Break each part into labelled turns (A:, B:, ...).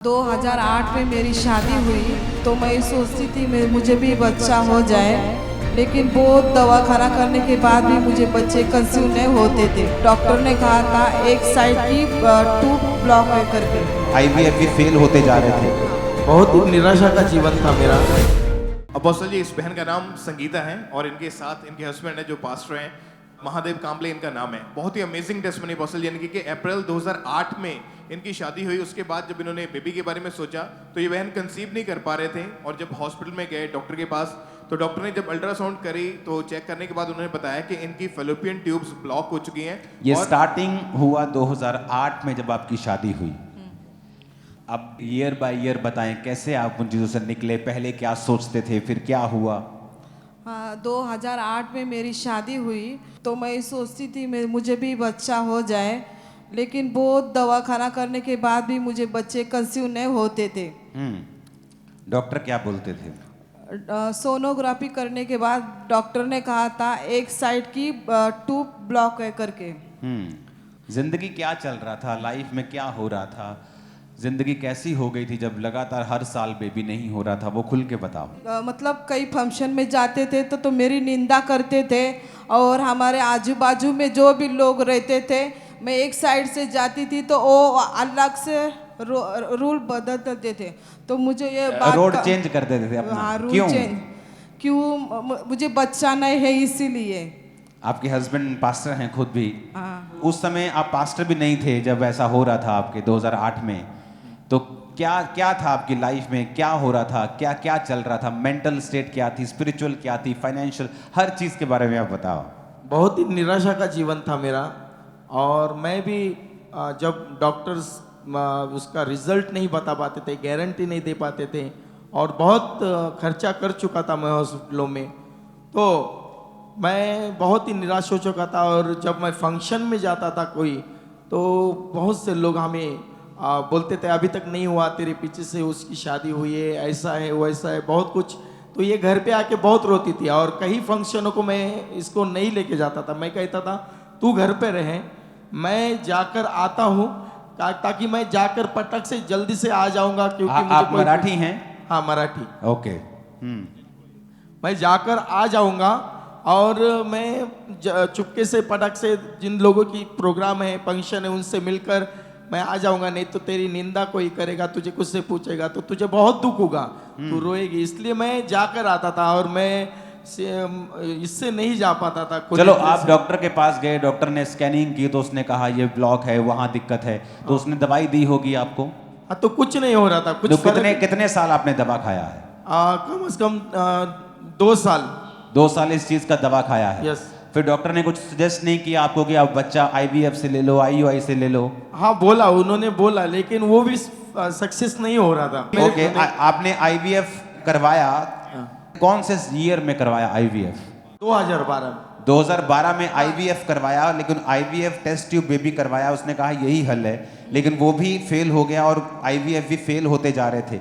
A: 2008 में मेरी शादी हुई तो मैं सोचती थी मुझे भी बच्चा हो जाए, लेकिन बहुत दवाखाना करने के बाद भी मुझे बच्चे कंसीव नहीं होते थे। डॉक्टर ने कहा था एक साइड की ट्यूब ब्लॉक है करके।
B: आईवीएफ भी फेल होते जा रहे थे।
C: बहुत ही निराशा का जीवन था मेरा।
D: अपोस्टल जी, इस बहन का नाम संगीता है और इनके साथ इनके हस्बैंड है जो पास्टर हैं, महादेव कांबले इनका नाम है। बहुत ही अमेजिंग टेस्टमनी अपोस्टल, यानी कि अप्रैल 2008 में इनकी शादी हुई। उसके बाद जब इन्होंने बेबी के बारे में सोचा तो ये बहन कंसीव नहीं कर पा रहे थे, और जब हॉस्पिटल में गए डॉक्टर के पास तो डॉक्टर ने जब अल्ट्रासाउंड करी तो चेक करने के बाद उन्होंने बताया कि इनकी फैलोपियन ट्यूब्स ब्लॉक हो चुकी हैं।
B: ये स्टार्टिंग हुआ 2008 में जब आपकी शादी हुई। अब ईयर बाय ईयर बताएं कैसे आप उन चीज़ों से निकले, पहले क्या सोचते थे, फिर क्या हुआ?
A: 2008 में मेरी शादी हुई तो मैं सोचती थी मुझे भी बच्चा हो जाए, लेकिन बहुत दवाखाना करने के बाद भी मुझे बच्चे कंसीव नहीं होते थे।
B: डॉक्टर क्या बोलते थे?
A: सोनोग्राफी करने के बाद डॉक्टर ने कहा था एक साइड की ट्यूब ब्लॉक है करके।
B: जिंदगी क्या चल रहा था, लाइफ में क्या हो रहा था, जिंदगी कैसी हो गई थी जब लगातार हर साल बेबी नहीं हो रहा था, वो खुल के बताओ।
A: मतलब कई फंक्शन में जाते थे तो मेरी निंदा करते थे, और हमारे आजू बाजू में जो भी लोग रहते थे, मैं एक साइड से जाती थी तो वो अलग से रूल बदलते थे। तो मुझे ये बात
B: रोड चेंज कर देते थे अपना।
A: हाँ, रूल
B: क्यों?
A: क्यों? मुझे बच्चा नहीं है इसीलिए।
B: आपके हस्बैंड पास्टर हैं खुद भी।
A: हाँ।
B: उस समय आप पास्टर भी नहीं थे जब ऐसा हो रहा था आपके 2008 में। तो क्या क्या था आपकी लाइफ में, क्या हो रहा था, क्या क्या चल रहा था, मेंटल स्टेट क्या थी, स्पिरिचुअल क्या थी, फाइनेंशियल, हर चीज़ के बारे में आप बताओ।
C: बहुत ही निराशा का जीवन था मेरा। और मैं भी जब डॉक्टर्स उसका रिजल्ट नहीं बता पाते थे, गारंटी नहीं दे पाते थे, और बहुत खर्चा कर चुका था मैं हॉस्पिटलों में, तो मैं बहुत ही निराश हो चुका था। और जब मैं फंक्शन में जाता था कोई, तो बहुत से लोग हमें बोलते थे अभी तक नहीं हुआ, तेरे पीछे से उसकी शादी हुई है, ऐसा है वैसा है, बहुत कुछ। तो ये घर पे आके बहुत रोती थी, और कई फंक्शनों को मैं इसको नहीं लेके जाता था। मैं कहता था तू घर पे रहे, मैं जाकर आता हूँ, ताकि मैं जाकर पटक से जल्दी से आ जाऊंगा, क्योंकि
B: आप मराठी हैं?
C: हाँ, मराठी।
B: ओके।
C: मैं जाकर आ जाऊंगा, और मैं चुपके से पटक से जिन लोगों की प्रोग्राम है, फंक्शन है, उनसे मिलकर मैं आ जाऊंगा। नहीं तो तेरी निंदा कोई करेगा, तुझे कुछ से पूछेगा तो तुझे बहुत दुख होगा, तू रोएगी। इसलिए मैं जाकर आता था, और मैं इससे नहीं जा पाता था।
B: चलो, आप डॉक्टर के पास गए, डॉक्टर ने स्कैनिंग की तो उसने कहा ये ब्लॉक है, वहाँ दिक्कत है, तो उसने दवाई दी होगी आपको।
C: हाँ, तो कुछ नहीं हो रहा था। कुछ
B: तो कितने साल आपने दवा खाया है?
C: कम से कम 2 साल।
B: 2 साल इस चीज का दवा खाया है?
C: यस।
B: फिर डॉक्टर ने कुछ सजेस्ट नहीं किया आपको कि आप बच्चा आईवीएफ से ले लो, आईयूआई से ले लो?
C: हाँ, बोला, उन्होंने बोला, लेकिन वो भी सक्सेस नहीं हो रहा था।
B: ओके। आपने आईवीएफ करवाया, कौन से ईयर में करवाया आईवीएफ?
C: 2012।
B: 2012 में आईवीएफ करवाया, लेकिन आईवीएफ टेस्ट ट्यूब बेबी करवाया, उसने कहा यही हल है, लेकिन वो भी फेल हो गया और आईवीएफ भी फेल होते जा रहे थे।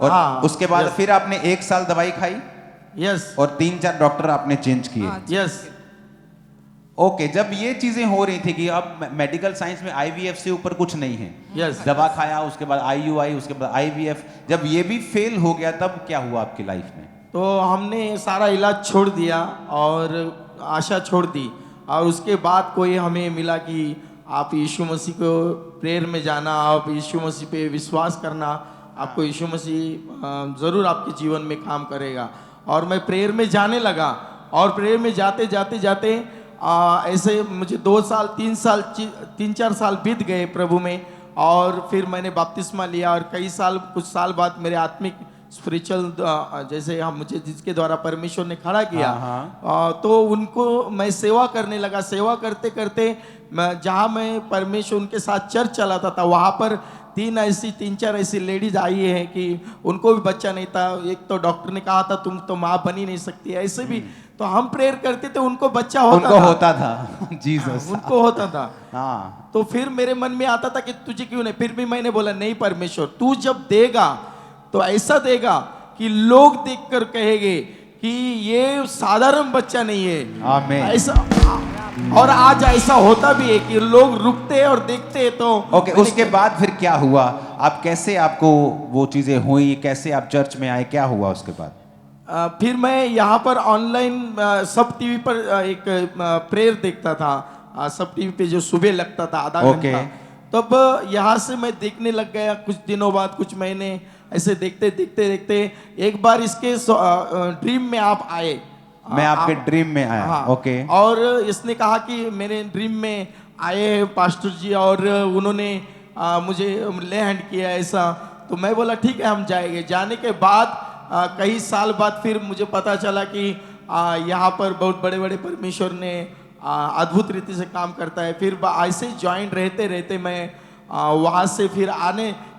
B: और उसके बाद फिर आपने 1 साल दवाई खाई।
C: यस।
B: और 3-4 डॉक्टर आपने चेंज किए।
C: यस।
B: ओके। जब ये चीजें हो रही थी कि अब मेडिकल साइंस में आईवीएफ से ऊपर कुछ नहीं है,
C: यस,
B: दवा खाया, उसके बाद आईयूआई, उसके बाद आईवीएफ, जब ये भी फेल हो गया तब क्या हुआ आपकी लाइफ में?
C: तो हमने सारा इलाज छोड़ दिया और आशा छोड़ दी। और उसके बाद कोई हमें मिला कि आप यीशु मसीह को प्रेयर में जाना, आप यीशु मसीह पे विश्वास करना, आपको यीशु मसीह ज़रूर आपके जीवन में काम करेगा। और मैं प्रेयर में जाने लगा, और प्रेयर में जाते जाते जाते ऐसे मुझे 2 साल 3-4 साल बीत गए प्रभु में। और फिर मैंने बपतिस्मा लिया, और कुछ साल बाद मेरे आत्मिक स्पिरिचुअल जैसे हम मुझे जिसके द्वारा परमेश्वर ने खड़ा किया, तो उनको मैं सेवा करने लगा। सेवा करते करते जहाँ मैं परमेश्वर उनके साथ चर्च चलाता था, वहाँ पर 3-4 ऐसी लेडीज आई है कि उनको भी बच्चा नहीं था। एक तो डॉक्टर ने कहा था तुम तो माँ बनी नहीं सकती, ऐसे भी। तो हम प्रेयर करते थे, उनको बच्चा होता था। जीसस, उनको होता था। हाँ। तो फिर मेरे मन में आता था कि तुझे क्यों नहीं। फिर भी मैंने बोला नहीं परमेश्वर, तू जब देगा तो ऐसा देगा कि लोग देखकर कहेंगे कि ये साधारण बच्चा नहीं है।
B: आमीन।
C: ऐसा और आज ऐसा होता भी है कि लोग रुकते हैं और देखते हैं तो
B: ओके, उसके बाद फिर क्या हुआ? आप कैसे, आपको वो चीजें हुई, कैसे आप चर्च में आए, क्या हुआ उसके बाद?
C: फिर मैं यहाँ पर ऑनलाइन सब टीवी पर एक प्रेयर देखता था, सब टीवी पे जो सुबह लगता था आधा
B: ओके।
C: घंटा। तब यहाँ से मैं देखने लग गया, कुछ दिनों बाद, कुछ महीने ऐसे देखते देखते देखते एक बार इसके ड्रीम में आप आए।
B: मैं आपके ड्रीम में आया।
C: हाँ,
B: ओके।
C: और इसने कहा कि मेरे ड्रीम में आए हैं पास्टर जी और उन्होंने मुझे ले हैंड किया ऐसा। तो मैं बोला ठीक है हम जाएंगे। जाने के बाद कई साल बाद फिर मुझे पता चला कि यहाँ पर बहुत बड़े बड़े परमेश्वर ने अद्भुत रीति से काम करता है। फिर ऐसे ज्वाइंट रहते रहते मैं वहाँ से फिर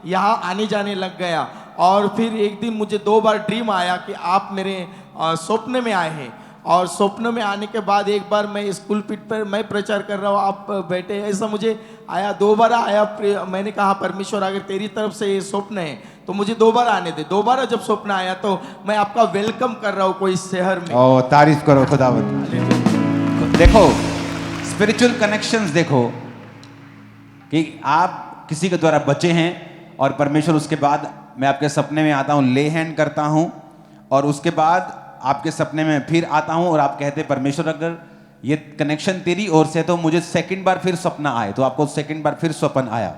C: यहाँ आने जाने लग गया। और फिर एक दिन मुझे 2 बार ड्रीम आया कि आप मेरे स्वप्न में आए हैं। और स्वप्न में आने के बाद एक बार मैं स्कूल पीठ पर मैं प्रचार कर रहा हूँ, आप बैठे, ऐसा मुझे आया। 2 बार आया। मैंने कहा परमेश्वर अगर तेरी तरफ से ये स्वप्न है तो मुझे 2 बार आने दे। 2 बार जब स्वप्न आया तो मैं आपका वेलकम कर रहा हूँ कोई शहर में।
B: ओ, तारीफ करो खुदावंद। देखो स्पिरिचुअल कनेक्शंस, देखो कि आप किसी के द्वारा बचे हैं और परमेश्वर उसके बाद मैं आपके सपने में आता हूं, ले हैंड करता हूं, और उसके बाद आपके सपने में फिर आता हूं और आप कहते हैं परमेश्वर अगर ये कनेक्शन तेरी ओर से तो मुझे सेकंड बार फिर सपना आए, तो आपको सेकंड बार फिर स्वप्न आया।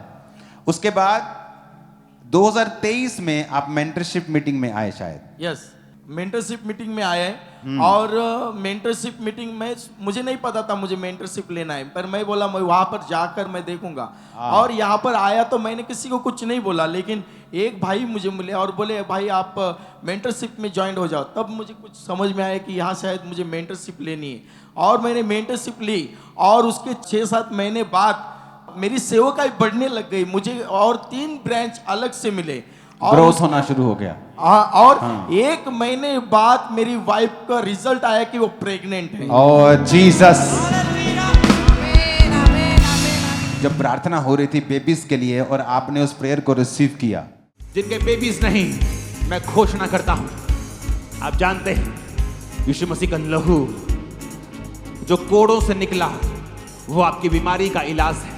B: उसके बाद 2023 में आप मेंटरशिप मीटिंग में आए शायद।
C: यस, मेंटरशिप मीटिंग में आए। और मेंटरशिप मीटिंग में मुझे नहीं पता था मुझे मेंटरशिप लेना है, पर मैं बोला मैं वहां पर जाकर मैं देखूंगा। और यहाँ पर आया तो मैंने किसी को कुछ नहीं बोला, लेकिन एक भाई मुझे मिले और बोले भाई आप मेंटरशिप में ज्वाइन हो जाओ। तब मुझे कुछ समझ में आया कि यहाँ शायद मुझे मेंटरशिप लेनी है। और मैंने मेंटरशिप ली और उसके 6-7 महीने बाद मेरी सेवकाई बढ़ने लग गई। मुझे और 3 ब्रांच अलग से मिले और
B: ग्रोथ होना शुरू हो गया।
C: और 1 महीने बाद मेरी वाइफ का रिजल्ट आया कि वो प्रेग्नेंट है।
B: ओह जीसस। जब प्रार्थना हो रही थी बेबीज के लिए और आपने उस प्रेयर को रिसीव किया,
E: जिनके बेबीज नहीं, मैं घोषणा करता हूं, आप जानते हैं यीशु मसीह का लहू जो कोड़ों से निकला वो आपकी बीमारी का इलाज है।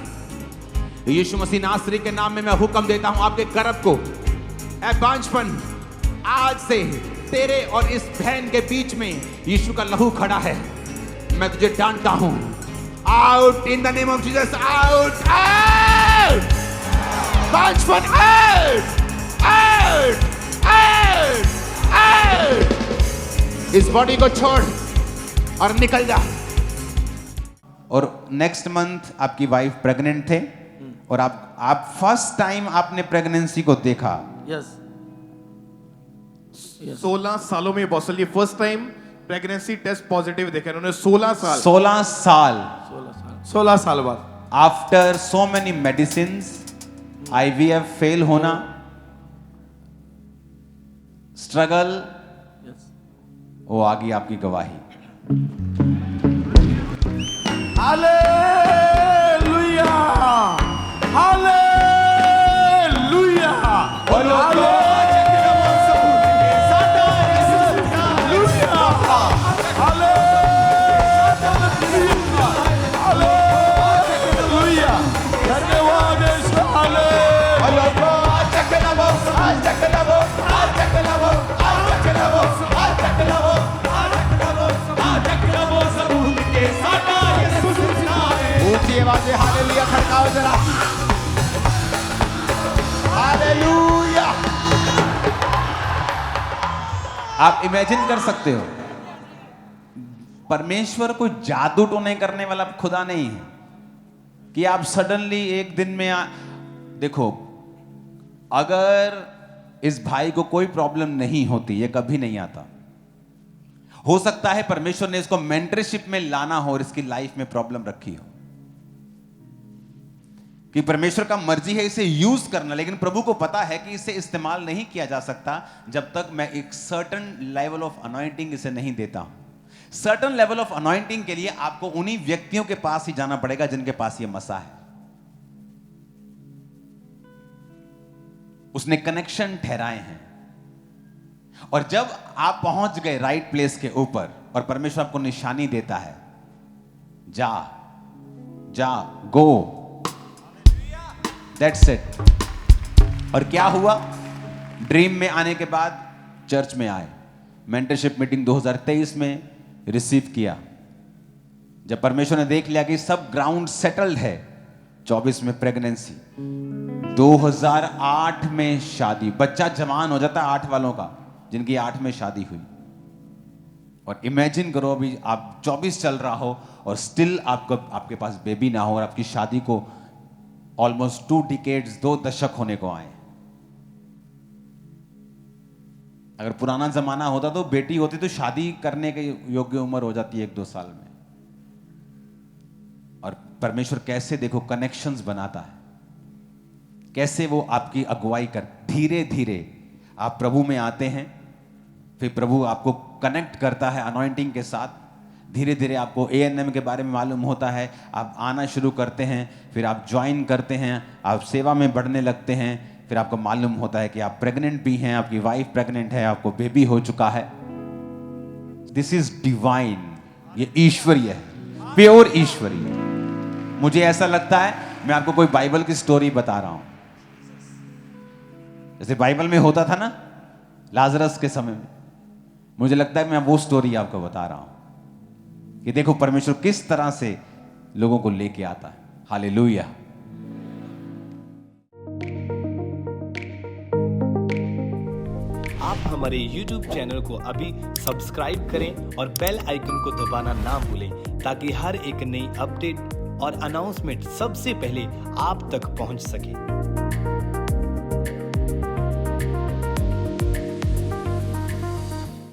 E: यीशु मसीह नासरी के नाम में मैं हुक्म देता हूं आपके गर्भ को, ऐ बांझपन, आज से तेरे और इस बहन के बीच में यीशु का लहू खड़ा है। मैं तुझे डांटता हूं, out in the name of Jesus, out, out, बांझपन, आउट, आउट, आउट, आउट। इस बॉडी को छोड़ और निकल जा।
B: और नेक्स्ट मंथ आपकी वाइफ प्रेग्नेंट थे और आप फर्स्ट टाइम आपने प्रेगनेंसी को देखा।
C: यस,
D: 16 सालों में apostle ji first time pregnancy test positive देखा इन्होंने। 16 साल
B: 16 साल
C: 16 साल बाद
B: after so many medicine, IVF fail होना, स्ट्रगल, वो आ गई आपकी गवाही।
C: हालेलुया, हालेलुया,
E: आवाजें हालेलुया खड़काओ जरा, हालेलुया।
B: आप इमेजिन कर सकते हो, परमेश्वर कोई जादू टोने करने वाला खुदा नहीं है कि आप सडनली एक दिन में देखो, अगर इस भाई को कोई प्रॉब्लम नहीं होती, ये कभी नहीं आता। हो सकता है परमेश्वर ने इसको मेंटरशिप में लाना हो और इसकी लाइफ में प्रॉब्लम रखी हो, कि परमेश्वर का मर्जी है इसे यूज करना, लेकिन प्रभु को पता है कि इसे इस्तेमाल नहीं किया जा सकता जब तक मैं एक सर्टन लेवल ऑफ अनॉइंटिंग इसे नहीं देता हूं। सर्टन लेवल ऑफ अनॉइंटिंग के लिए आपको उन्हीं व्यक्तियों के पास ही जाना पड़ेगा जिनके पास ये मसा है। उसने कनेक्शन ठहराए हैं, और जब आप पहुंच गए राइट प्लेस के ऊपर और परमेश्वर आपको निशानी देता है, जा जा, गो, दैट्स इट। और क्या हुआ? ड्रीम में आने के बाद चर्च में आए, मेंटरशिप मीटिंग 2023 में रिसीव किया। जब परमेश्वर ने देख लिया कि सब ग्राउंड सेटल्ड है, 24 में प्रेगनेंसी, 2008 में शादी, बच्चा जवान हो जाता है 8 वालों का, जिनकी 8 में शादी हुई। और इमेजिन करो अभी आप 24 चल रहा हो और स्टिल आपके पास बेबी ना हो और आपकी शादी को ऑलमोस्ट 2 डिकेड्स, 2 दशक होने को आए। अगर पुराना जमाना होता तो बेटी होती तो शादी करने के योग्य उम्र हो जाती है 1-2 साल में। और परमेश्वर कैसे देखो कनेक्शंस बनाता है, कैसे वो आपकी अगुवाई कर, धीरे धीरे आप प्रभु में आते हैं, फिर प्रभु आपको कनेक्ट करता है अनॉइंटिंग के साथ। धीरे धीरे आपको ANM के बारे में मालूम होता है, आप आना शुरू करते हैं, फिर आप ज्वाइन करते हैं, आप सेवा में बढ़ने लगते हैं, फिर आपको मालूम होता है कि आप प्रेग्नेंट भी हैं, आपकी वाइफ प्रेग्नेंट है, आपको बेबी हो चुका है। दिस इज डिवाइन, ये ईश्वरीय है, प्योर ईश्वरीय। मुझे ऐसा लगता है मैं आपको कोई बाइबल की स्टोरी बता रहा हूं, जैसे बाइबल में होता था ना लाजरस के समय में। मुझे लगता है मैं वो स्टोरी आपको बता रहा हूं कि देखो परमेश्वर किस तरह से लोगों को लेके आता है। हालेलुया।
F: आप हमारे YouTube चैनल को अभी सब्सक्राइब करें और बेल आइकन को दबाना ना भूलें, ताकि हर एक नई अपडेट और अनाउंसमेंट सबसे पहले आप तक पहुंच सके।